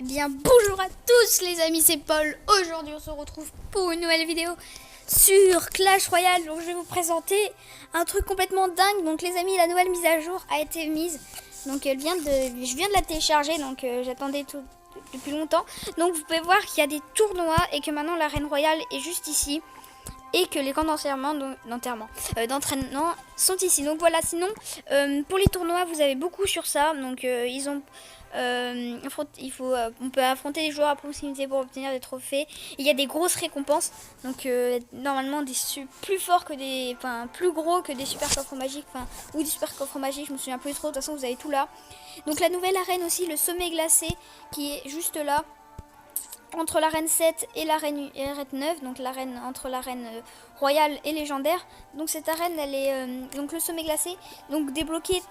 Eh bien bonjour à tous les amis, c'est Paul. Aujourd'hui on se retrouve pour une nouvelle vidéo sur Clash Royale. Donc je vais vous présenter un truc complètement dingue. Donc les amis, la nouvelle mise à jour a été mise. Donc je viens de la télécharger, donc j'attendais tout depuis longtemps. Donc vous pouvez voir qu'il y a des tournois et que maintenant l'arène royale est juste ici. Et que les camps d'entraînement sont ici. Donc voilà, sinon pour les tournois vous avez beaucoup sur ça. Donc ils ont on peut affronter les joueurs à proximité pour obtenir des trophées. Il y a des grosses récompenses. Donc normalement plus forts que des, enfin plus gros que des super coffres magiques, ou des super coffres magiques. Je me souviens plus trop. De toute façon vous avez tout là. Donc la nouvelle arène aussi, le sommet glacé qui est juste là. Entre l'arène 7 et l'arène 9, donc l'arène entre l'arène royale et légendaire. Donc cette arène, elle est donc le sommet glacé. Donc débloquer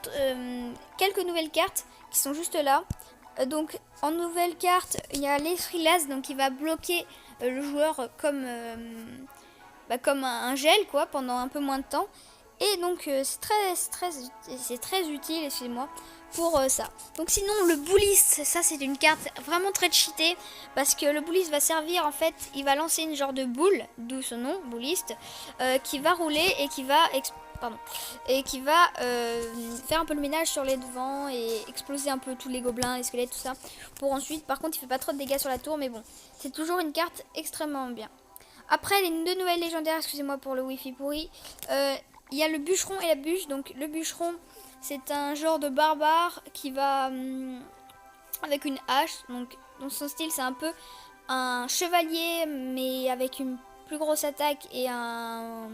quelques nouvelles cartes qui sont juste là. Donc en nouvelle carte, il y a l'Estrilas, donc qui va bloquer le joueur comme un gel quoi pendant un peu moins de temps. Et donc c'est très utile, excusez-moi, pour ça. Donc sinon le Bullist, ça c'est une carte vraiment très cheatée, parce que le Bullist va servir, en fait, il va lancer une genre de boule, d'où son nom, Bullist, qui va rouler et qui va faire un peu le ménage sur les devants et exploser un peu tous les gobelins, les squelettes, tout ça. Pour ensuite, par contre, il fait pas trop de dégâts sur la tour, mais bon, c'est toujours une carte extrêmement bien. Après, les deux nouvelles légendaires, excusez-moi pour le wifi pourri, il y a le bûcheron et la bûche. Donc le bûcheron, c'est un genre de barbare qui va avec une hache. Donc dans son style, c'est un peu un chevalier, mais avec une plus grosse attaque et un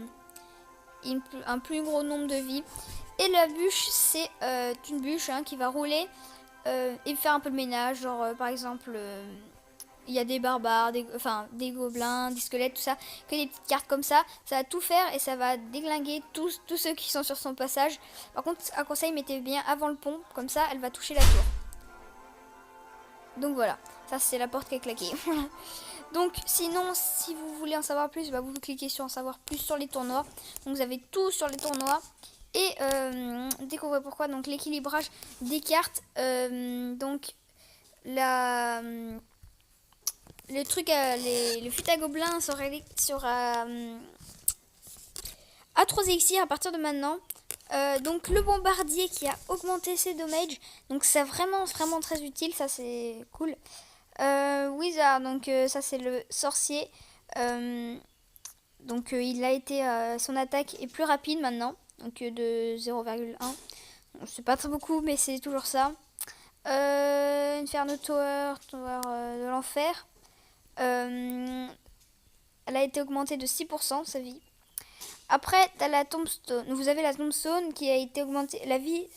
plus gros nombre de vies. Et la bûche, c'est une bûche qui va rouler et faire un peu de ménage. Genre par exemple... il y a des barbares, des gobelins, des squelettes, tout ça, que des petites cartes comme ça va tout faire et ça va déglinguer tous ceux qui sont sur son passage. Par contre, un conseil, mettez bien avant le pont, comme ça elle va toucher la tour. Donc voilà, ça c'est la porte qui a claqué. Donc sinon, si vous voulez en savoir plus, vous cliquez sur en savoir plus sur les tournois. Donc vous avez tout sur les tournois. Et découvrez pourquoi. Donc l'équilibrage des cartes, donc la... le truc, le fut à gobelins sera à 3 élixirs à partir de maintenant. Donc le bombardier qui a augmenté ses dommages. Donc c'est vraiment très utile, ça c'est cool. Wizard, donc ça c'est le sorcier. Donc il a été, son attaque est plus rapide maintenant. Donc de 0,1. C'est pas très beaucoup, mais c'est toujours ça. Inferno Tower de l'enfer. Elle a été augmentée de 6% sa vie. Après, t'as la tombstone. Vous avez la tombstone qui a été augmentée.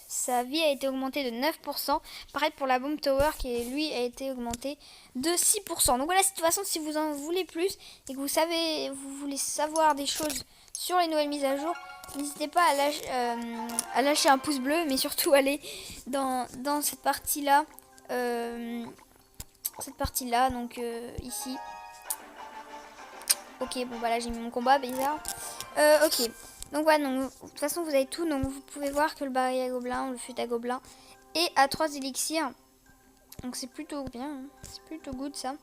Sa vie a été augmentée de 9%. Pareil pour la bomb tower qui lui a été augmentée de 6%. Donc voilà, de toute façon, si vous en voulez plus et que vous voulez savoir des choses sur les nouvelles mises à jour, n'hésitez pas à lâcher un pouce bleu, mais surtout aller dans cette partie-là. Donc ici. Ok, bon bah là j'ai mis mon combat, bizarre. Ok, donc voilà, de toute façon vous avez tout, donc vous pouvez voir que le baril à gobelin, le fut à gobelin est à 3 élixirs. Donc c'est plutôt bien, c'est plutôt good ça.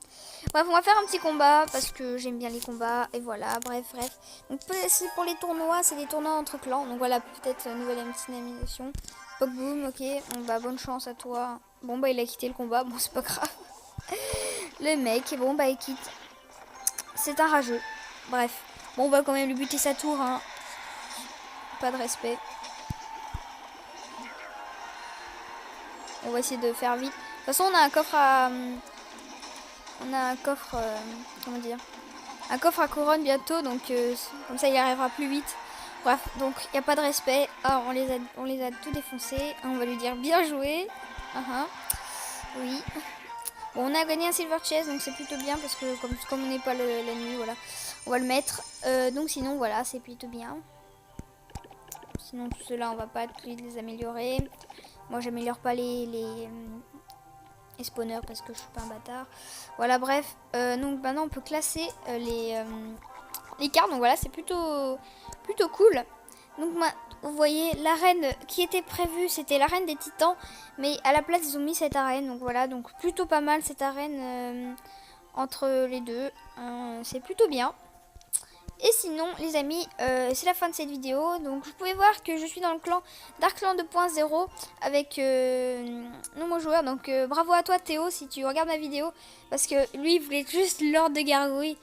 Bref, on va faire un petit combat parce que j'aime bien les combats, et voilà, bref. Donc c'est pour les tournois, c'est des tournois entre clans, donc voilà, peut-être nouvelle dynamisation. Pop boom, ok, bon bah bonne chance à toi. Bon bah il a quitté le combat, bon c'est pas grave. Le mec, bon bah il quitte. C'est un rageux. Bref. Bon, on va quand même lui buter sa tour, hein. Pas de respect. On va essayer de faire vite. De toute façon, on a un coffre à... On a un coffre... comment dire, un coffre à couronne bientôt, donc comme ça, il arrivera plus vite. Bref, donc, il n'y a pas de respect. Ah, on les a tout défoncés. On va lui dire bien joué. Oui. Bon, on a gagné un silver chest, donc c'est plutôt bien parce que comme on n'est pas la nuit, voilà, on va le mettre. Donc sinon, voilà, c'est plutôt bien. Sinon, tout cela, on va pas tous les améliorer. Moi, j'améliore pas les spawners parce que je suis pas un bâtard. Voilà, bref. Donc maintenant, on peut classer les cartes. Donc voilà, c'est plutôt cool. Donc vous voyez, l'arène qui était prévue, c'était l'arène des titans. Mais à la place, ils ont mis cette arène. Donc voilà, donc plutôt pas mal cette arène entre les deux. C'est plutôt bien. Et sinon, les amis, c'est la fin de cette vidéo. Donc vous pouvez voir que je suis dans le clan Darkland 2.0 avec nombreux joueurs. Donc bravo à toi Théo si tu regardes ma vidéo. Parce que lui, il voulait juste l'ordre de gargouille.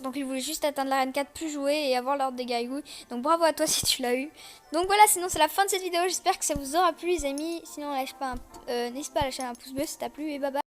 Donc il voulait juste atteindre l'arène 4 plus jouer et avoir l'ordre de gargouille. Donc bravo à toi si tu l'as eu. Donc voilà, sinon c'est la fin de cette vidéo. J'espère que ça vous aura plu les amis. Sinon n'hésite pas à lâcher un pouce bleu si t'as plu et bye bye.